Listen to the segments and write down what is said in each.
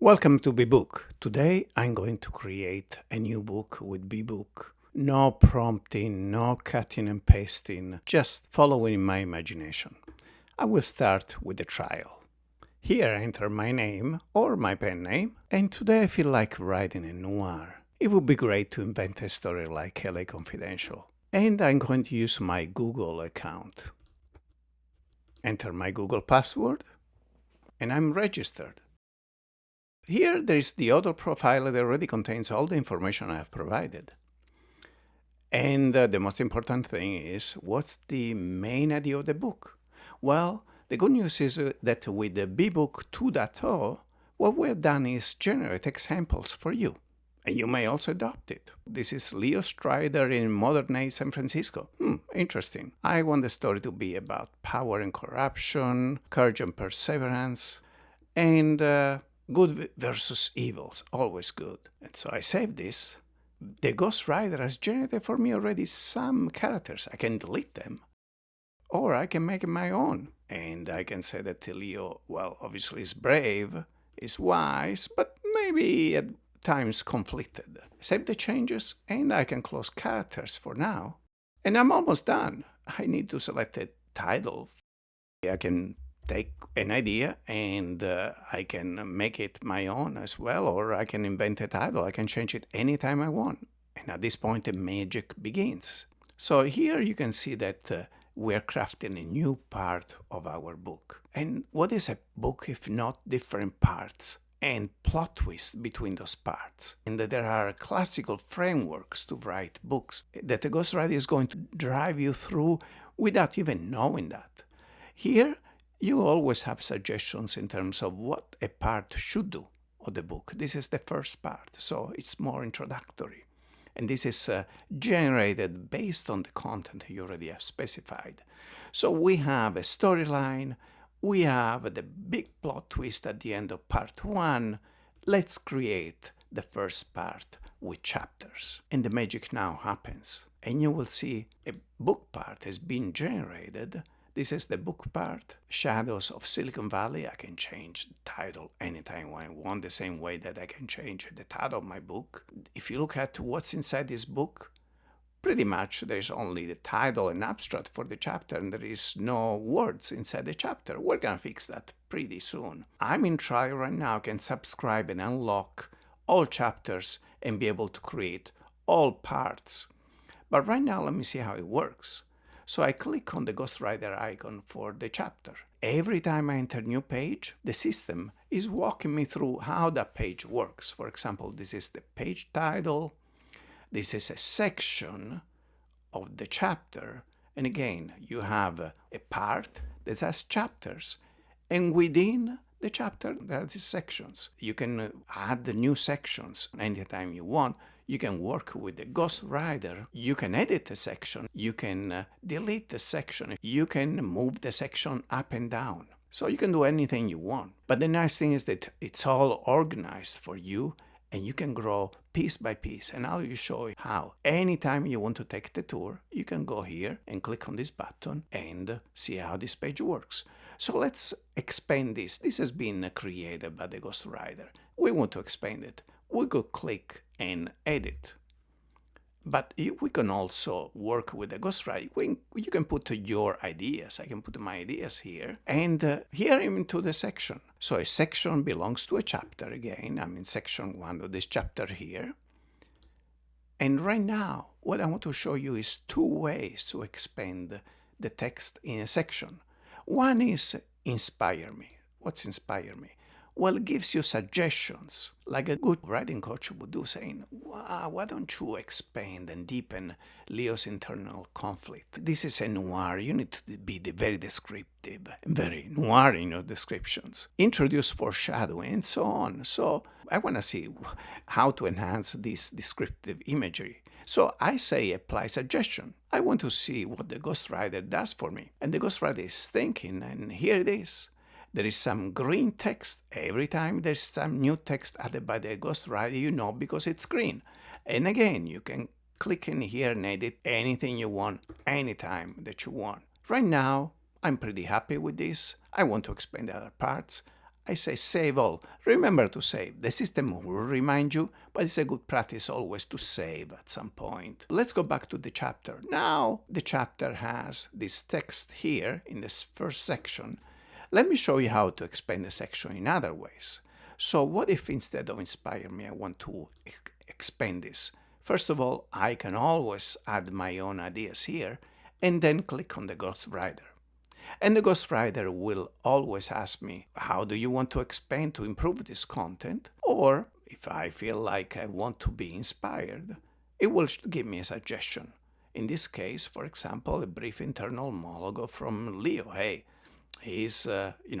Welcome to Beeboq. Today I'm going to create a new book with Bebook. No prompting, no cutting and pasting, just following my imagination. I will start with a trial. Here I enter my name or my pen name, and today I feel like writing a noir. It would be great to invent a story like LA Confidential. And I'm going to use my Google account. Enter my Google password, and I'm registered. Here there is the author profile that already contains all the information I have provided. And the most important thing is, what's the main idea of the book? Well, the good news is that with the Beboq 2.0, what we have done is generate examples for you. And you may also adopt it. This is Leo Strider in modern-day San Francisco. Interesting. I want the story to be about power and corruption, courage and perseverance, and good versus evils, always good. And so I save this. The ghostwriter has generated for me already some characters. I can delete them, or I can make my own. And I can say that Leo, well, obviously is brave, is wise, but maybe at times conflicted. Save the changes, and I can close characters for now. And I'm almost done. I need to select a title. I can take an idea and I can make it my own as well, or I can invent a title. I can change it anytime I want. And at this point, the magic begins. So here you can see that we're crafting a new part of our book. And what is a book if not different parts and plot twists between those parts? And that there are classical frameworks to write books that the ghostwriter is going to drive you through without even knowing that. Here, you always have suggestions in terms of what a part should do of the book. This is the first part, so it's more introductory. And this is generated based on the content you already have specified. So we have a storyline, we have the big plot twist at the end of part 1. Let's create the first part with chapters. And the magic now happens. And you will see a book part has been generated. This is the book part, Shadows of Silicon Valley. I can change the title anytime I want, the same way that I can change the title of my book. If you look at what's inside this book, pretty much there's only the title and abstract for the chapter, and there is no words inside the chapter. We're gonna fix that pretty soon. I'm in trial right now. I can subscribe and unlock all chapters and be able to create all parts. But right now, let me see how it works. So I click on the ghostwriter icon for the chapter. Every time I enter a new page, the system is walking me through how that page works. For example, this is the page title. This is a section of the chapter. And again, you have a part that has chapters. And within the chapter, there are these sections. You can add the new sections anytime you want. You can work with the ghostwriter. You can edit a section. You can delete the section. You can move the section up and down. So you can do anything you want. But the nice thing is that it's all organized for you, and you can grow piece by piece. And I'll show you how. Anytime you want to take the tour, you can go here and click on this button and see how this page works. So let's expand this. This has been created by the ghostwriter. We want to expand it. We could click and edit. But we can also work with the ghostwriter. You can put your ideas. I can put my ideas here. And here I'm into the section. So a section belongs to a chapter again. I'm in section 1 of this chapter here. And right now, what I want to show you is 2 ways to expand the text in a section. One is inspire me. What's inspire me? Well, it gives you suggestions, like a good writing coach would do, saying, wow, why don't you expand and deepen Leo's internal conflict? This is a noir. You need to be very descriptive, very noir in your descriptions. Introduce foreshadowing, and so on. So I want to see how to enhance this descriptive imagery. So I say apply suggestion. I want to see what the ghostwriter does for me. And the ghostwriter is thinking, and here it is. There is some green text. Every time there's some new text added by the ghostwriter, you know because it's green. And again, you can click in here and edit anything you want, anytime that you want. Right now, I'm pretty happy with this. I want to expand the other parts. I say save all. Remember to save. The system will remind you, but it's a good practice always to save at some point. Let's go back to the chapter. Now the chapter has this text here in this first section. Let me show you how to expand the section in other ways. So what if instead of inspire me, I want to expand this? First of all, I can always add my own ideas here and then click on the ghostwriter. And the ghostwriter will always ask me, how do you want to expand to improve this content? Or if I feel like I want to be inspired, it will give me a suggestion. In this case, for example, a brief internal monologue from Leo. Hey, he's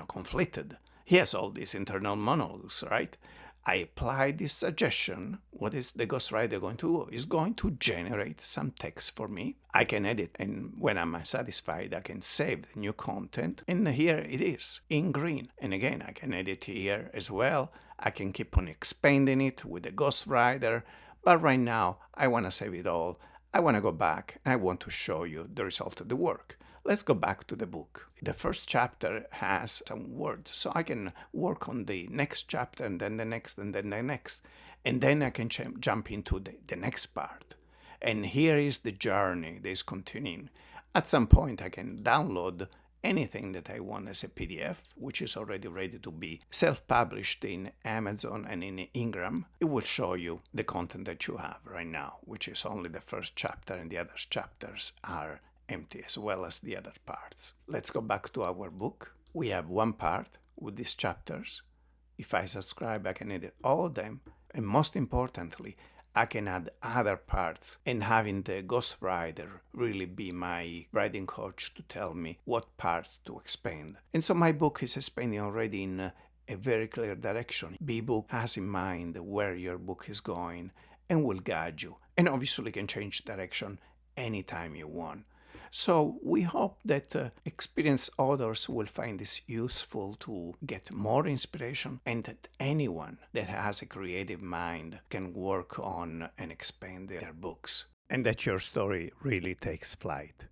conflicted. He has all these internal monologues, right? I apply this suggestion. What is the ghostwriter going to do? It's going to generate some text for me. I can edit, and when I'm satisfied, I can save the new content. And here it is in green. And again, I can edit here as well. I can keep on expanding it with the ghostwriter. But right now, I want to save it all. I want to go back, and I want to show you the result of the work. Let's go back to the book. The first chapter has some words, so I can work on the next chapter and then the next and then the next. And then I can jump into the next part. And here is the journey that is continuing. At some point, I can download anything that I want as a PDF, which is already ready to be self-published in Amazon and in Ingram. It will show you the content that you have right now, which is only the first chapter, and the other chapters are empty, as well as the other parts. Let's go back to our book. We have one part with these chapters. If I subscribe, I can edit all of them. And most importantly, I can add other parts, and having the ghostwriter really be my writing coach to tell me what parts to expand. And so my book is expanding already in a very clear direction. Beeboq has in mind where your book is going and will guide you. And obviously can change direction anytime you want. So we hope that experienced authors will find this useful to get more inspiration, and that anyone that has a creative mind can work on and expand their books, and that your story really takes flight.